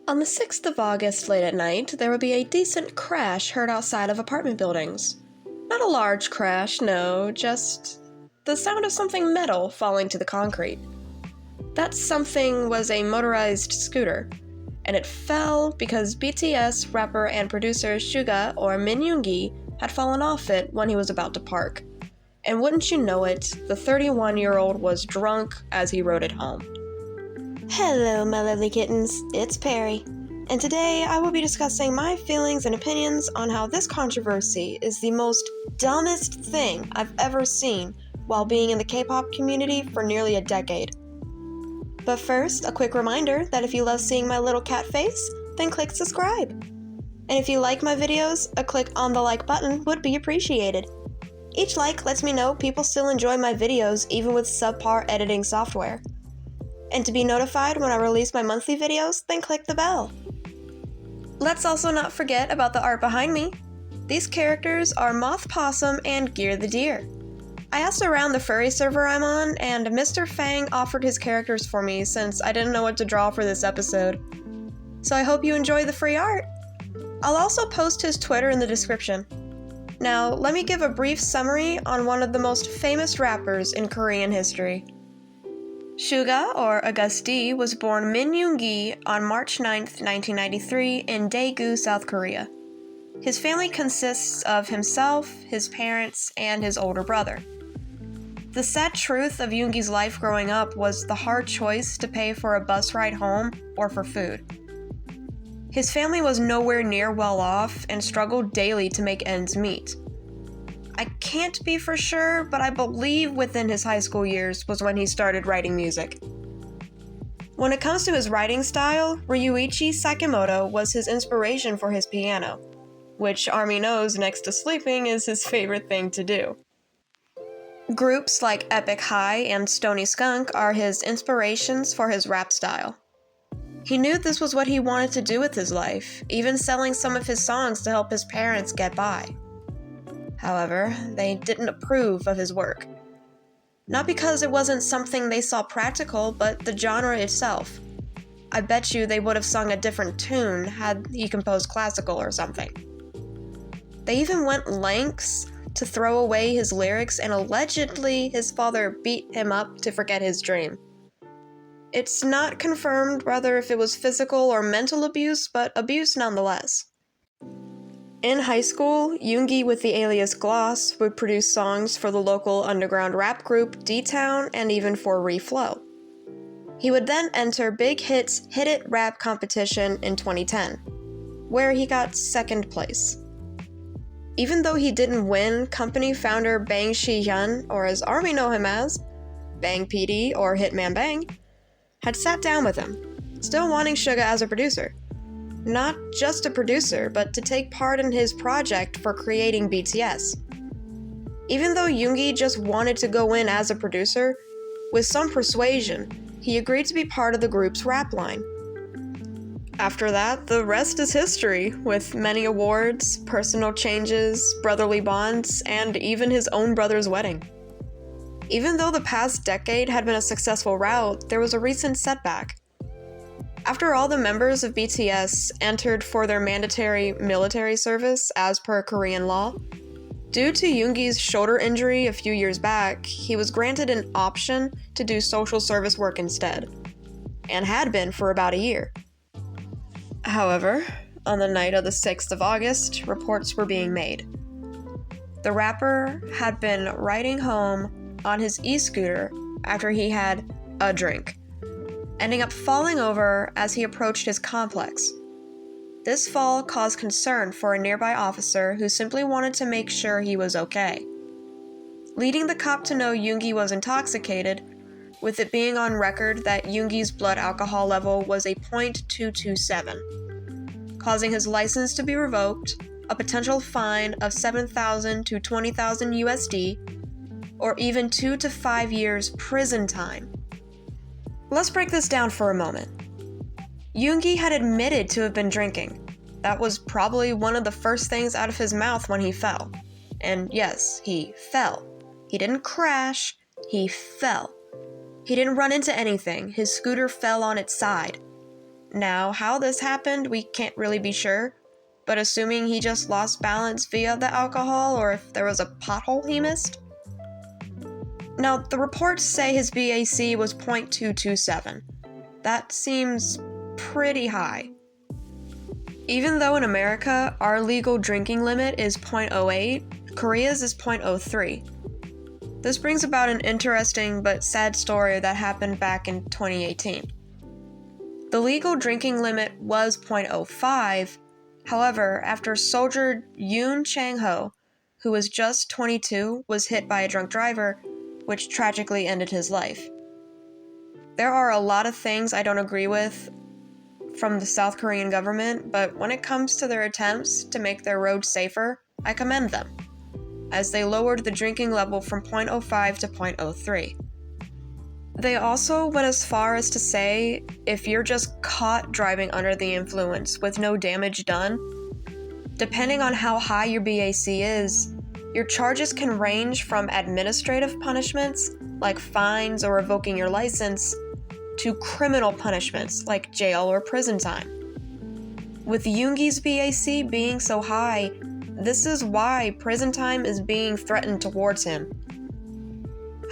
On the 6th of August late at night, there would be a decent crash heard outside of apartment buildings. Not a large crash, no, just the sound of something metal falling to the concrete. That something was a motorized scooter, and it fell because BTS rapper and producer Suga, or Min Yoongi, had fallen off it when he was about to park. And wouldn't you know it, the 31-year-old was drunk as he rode it home. Hello, my lovely kittens, it's Perry, and today I will be discussing my feelings and opinions on how this controversy is the most dumbest thing I've ever seen while being in the K-pop community for nearly a decade. But first, a quick reminder that if you love seeing my little cat face, then click subscribe. And if you like my videos, a click on the like button would be appreciated. Each like lets me know people still enjoy my videos even with subpar editing software. And to be notified when I release my monthly videos, then click the bell. Let's also not forget about the art behind me. These characters are Moth Possum and Gear the Deer. I asked around the furry server I'm on, and Mr. Fang offered his characters for me since I didn't know what to draw for this episode. So I hope you enjoy the free art. I'll also post his Twitter in the description. Now, let me give a brief summary on one of the most famous rappers in Korean history. Suga, or Auguste, was born Min Yoongi on March 9, 1993 in Daegu, South Korea. His family consists of himself, his parents, and his older brother. The sad truth of Yoongi's life growing up was the hard choice to pay for a bus ride home or for food. His family was nowhere near well off and struggled daily to make ends meet. I can't be for sure, but I believe within his high school years was when he started writing music. When it comes to his writing style, Ryuichi Sakamoto was his inspiration for his piano, which Army knows next to sleeping is his favorite thing to do. Groups like Epic High and Stony Skunk are his inspirations for his rap style. He knew this was what he wanted to do with his life, even selling some of his songs to help his parents get by. However, they didn't approve of his work. Not because it wasn't something they saw practical, but the genre itself. I bet you they would have sung a different tune had he composed classical or something. They even went lengths to throw away his lyrics, and allegedly his father beat him up to forget his dream. It's not confirmed whether if it was physical or mental abuse, but abuse nonetheless. In high school, Yoongi with the alias Gloss would produce songs for the local underground rap group D-Town and even for Reflow. He would then enter Big Hit's Hit It rap competition in 2010, where he got second place. Even though he didn't win, company founder Bang Shi-hyun, or as Army know him as, Bang PD or Hitman Bang, had sat down with him, still wanting Suga as a producer. Not just a producer, but to take part in his project for creating BTS. Even though Yoongi just wanted to go in as a producer, with some persuasion, he agreed to be part of the group's rap line. After that, the rest is history, with many awards, personal changes, brotherly bonds, and even his own brother's wedding. Even though the past decade had been a successful route, there was a recent setback. After all the members of BTS entered for their mandatory military service as per Korean law, due to Yoongi's shoulder injury a few years back, he was granted an option to do social service work instead, and had been for about a year. However, on the night of the 6th of August, reports were being made. The rapper had been riding home on his e-scooter after he had a drink, ending up falling over as he approached his complex. This fall caused concern for a nearby officer who simply wanted to make sure he was okay, leading the cop to know Yoongi was intoxicated, with it being on record that Yoongi's blood alcohol level was a .227, causing his license to be revoked, a potential fine of $7,000 to $20,000 USD, or even 2 to 5 years prison time. Let's break this down for a moment. Yoongi had admitted to have been drinking. That was probably one of the first things out of his mouth when he fell. And yes, he fell. He didn't crash, he fell. He didn't run into anything, his scooter fell on its side. Now, how this happened, we can't really be sure, but assuming he just lost balance via the alcohol or if there was a pothole he missed. Now, the reports say his BAC was .227. That seems pretty high. Even though in America, our legal drinking limit is .08, Korea's is .03. This brings about an interesting but sad story that happened back in 2018. The legal drinking limit was .05, however, after soldier Yoon Chang-ho, who was just 22, was hit by a drunk driver, which tragically ended his life. There are a lot of things I don't agree with from the South Korean government, but when it comes to their attempts to make their roads safer, I commend them, as they lowered the drinking level from .05 to .03. They also went as far as to say, if you're just caught driving under the influence with no damage done, depending on how high your BAC is, your charges can range from administrative punishments, like fines or revoking your license, to criminal punishments, like jail or prison time. With Yoongi's BAC being so high, this is why prison time is being threatened towards him.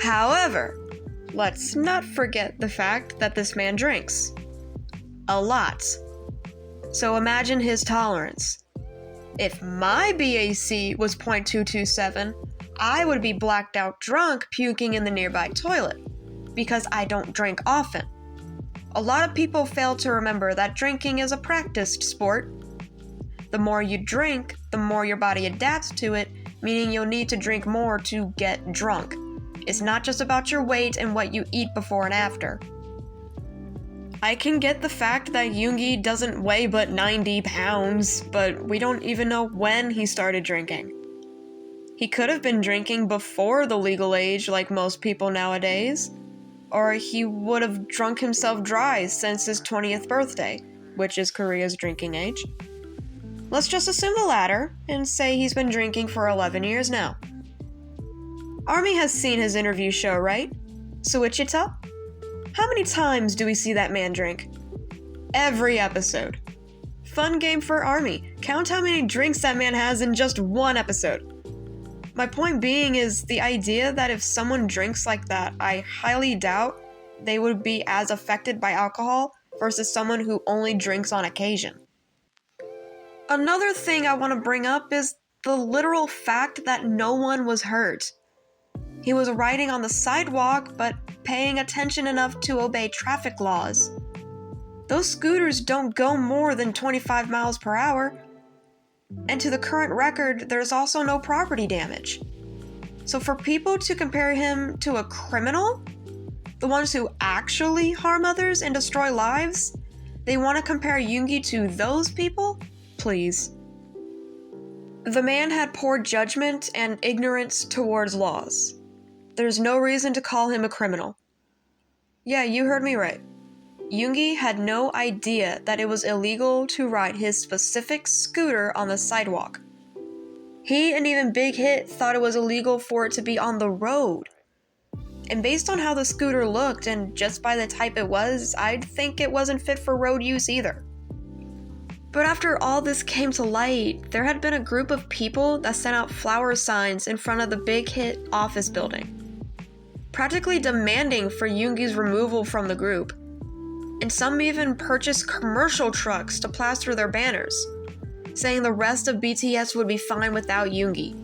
However, let's not forget the fact that this man drinks. A lot. So imagine his tolerance. If my BAC was .227, I would be blacked out drunk puking in the nearby toilet, because I don't drink often. A lot of people fail to remember that drinking is a practiced sport. The more you drink, the more your body adapts to it, meaning you'll need to drink more to get drunk. It's not just about your weight and what you eat before and after. I can get the fact that Yoongi doesn't weigh but 90 pounds, but we don't even know when he started drinking. He could have been drinking before the legal age like most people nowadays, or he would have drunk himself dry since his 20th birthday, which is Korea's drinking age. Let's just assume the latter and say he's been drinking for 11 years now. Army has seen his interview show, right? Suichita? How many times do we see that man drink? Every episode. Fun game for Army. Count how many drinks that man has in just one episode. My point being is the idea that if someone drinks like that, I highly doubt they would be as affected by alcohol versus someone who only drinks on occasion. Another thing I want to bring up is the literal fact that no one was hurt. He was riding on the sidewalk, but paying attention enough to obey traffic laws. Those scooters don't go more than 25 miles per hour. And to the current record, there's also no property damage. So for people to compare him to a criminal, the ones who actually harm others and destroy lives, they want to compare Yoongi to those people? Please. The man had poor judgment and ignorance towards laws. There's no reason to call him a criminal. Yeah, you heard me right. Yoongi had no idea that it was illegal to ride his specific scooter on the sidewalk. He and even Big Hit thought it was illegal for it to be on the road. And based on how the scooter looked and just by the type it was, I'd think it wasn't fit for road use either. But after all this came to light, there had been a group of people that sent out flower signs in front of the Big Hit office building, practically demanding for Yoongi's removal from the group. And some even purchased commercial trucks to plaster their banners, saying the rest of BTS would be fine without Yoongi,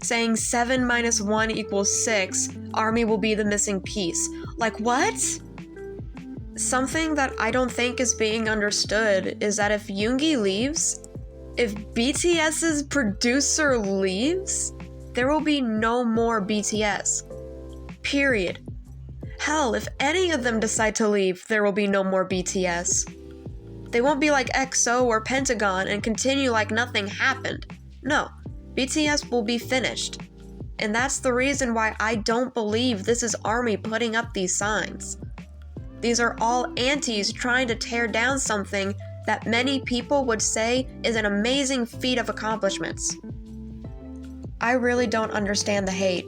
saying 7 minus 1 equals 6, Army will be the missing piece. Like what? Something that I don't think is being understood is that if Yoongi leaves, if BTS's producer leaves, there will be no more BTS. Period. Hell, if any of them decide to leave, there will be no more BTS. They won't be like EXO or Pentagon and continue like nothing happened. No, BTS will be finished. And that's the reason why I don't believe this is Army putting up these signs. These are all antis trying to tear down something that many people would say is an amazing feat of accomplishments. I really don't understand the hate.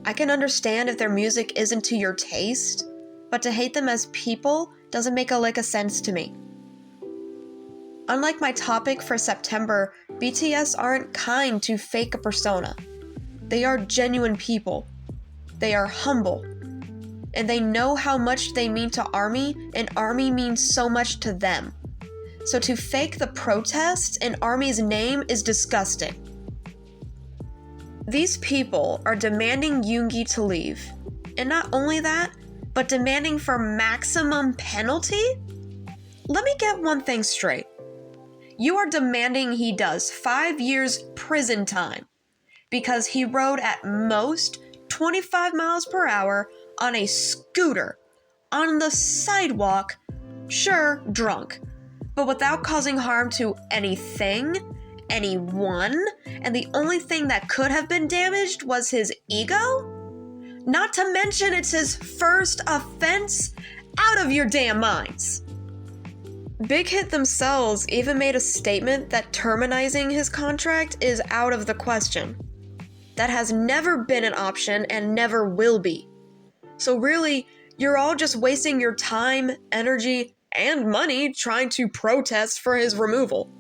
I can understand if their music isn't to your taste, but to hate them as people doesn't make a lick of sense to me. Unlike my topic for September, BTS aren't kind to fake a persona. They are genuine people. They are humble. And they know how much they mean to ARMY, and ARMY means so much to them. So to fake the protests in ARMY's name is disgusting. These people are demanding Yoongi to leave. And not only that, but demanding for maximum penalty? Let me get one thing straight. You are demanding he does 5 years prison time because he rode at most 25 miles per hour on a scooter on the sidewalk, sure, drunk, but without causing harm to anything, anyone, and the only thing that could have been damaged was his ego? Not to mention it's his first offense? Out of your damn minds! Big Hit themselves even made a statement that terminizing his contract is out of the question. That has never been an option and never will be. So really, you're all just wasting your time, energy, and money trying to protest for his removal.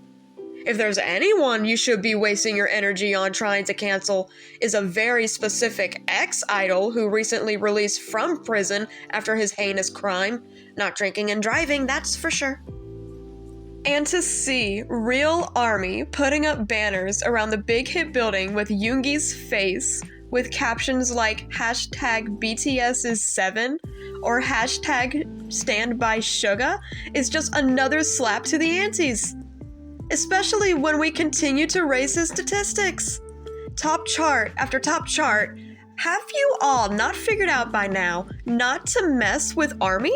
If there's anyone you should be wasting your energy on trying to cancel, is a very specific ex-idol who recently released from prison after his heinous crime. Not drinking and driving, that's for sure. And to see real ARMY putting up banners around the Big Hit building with Yoongi's face, with captions like hashtag BTS is 7 or hashtag stand by Suga, is just another slap to the antes. Especially when we continue to raise his statistics. Top chart after top chart. Have you all not figured out by now not to mess with ARMY?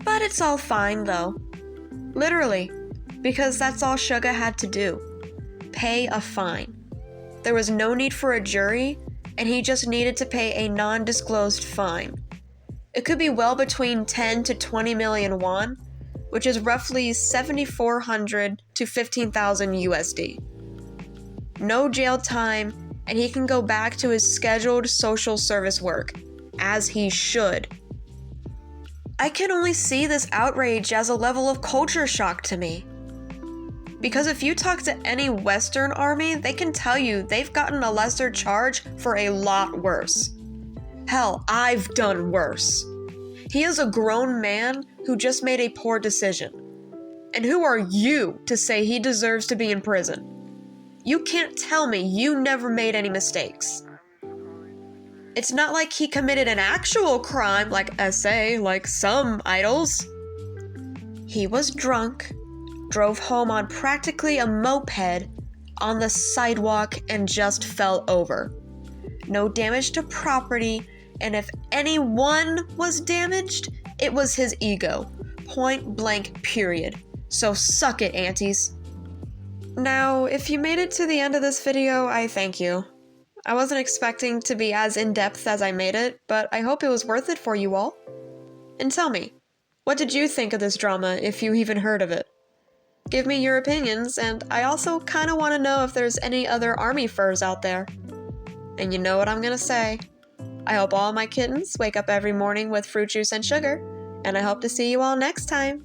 But it's all fine though. Literally, because that's all Suga had to do. Pay a fine. There was no need for a jury, and he just needed to pay a non-disclosed fine. It could be well between 10 to 20 million won, which is roughly 7,400 to 15,000 USD. No jail time, and he can go back to his scheduled social service work, as he should. I can only see this outrage as a level of culture shock to me. Because if you talk to any Western ARMY, they can tell you they've gotten a lesser charge for a lot worse. Hell, I've done worse. He is a grown man who just made a poor decision. And who are you to say he deserves to be in prison? You can't tell me you never made any mistakes. It's not like he committed an actual crime like SA, like some idols. He was drunk, drove home on practically a moped on the sidewalk and just fell over. No damage to property, and if anyone was damaged, it was his ego. Point blank, period. So suck it, aunties. Now, if you made it to the end of this video, I thank you. I wasn't expecting to be as in-depth as I made it, but I hope it was worth it for you all. And tell me, what did you think of this drama, if you even heard of it? Give me your opinions, and I also kinda wanna know if there's any other ARMY furs out there. And you know what I'm gonna say. I hope all my kittens wake up every morning with fruit juice and sugar, and I hope to see you all next time.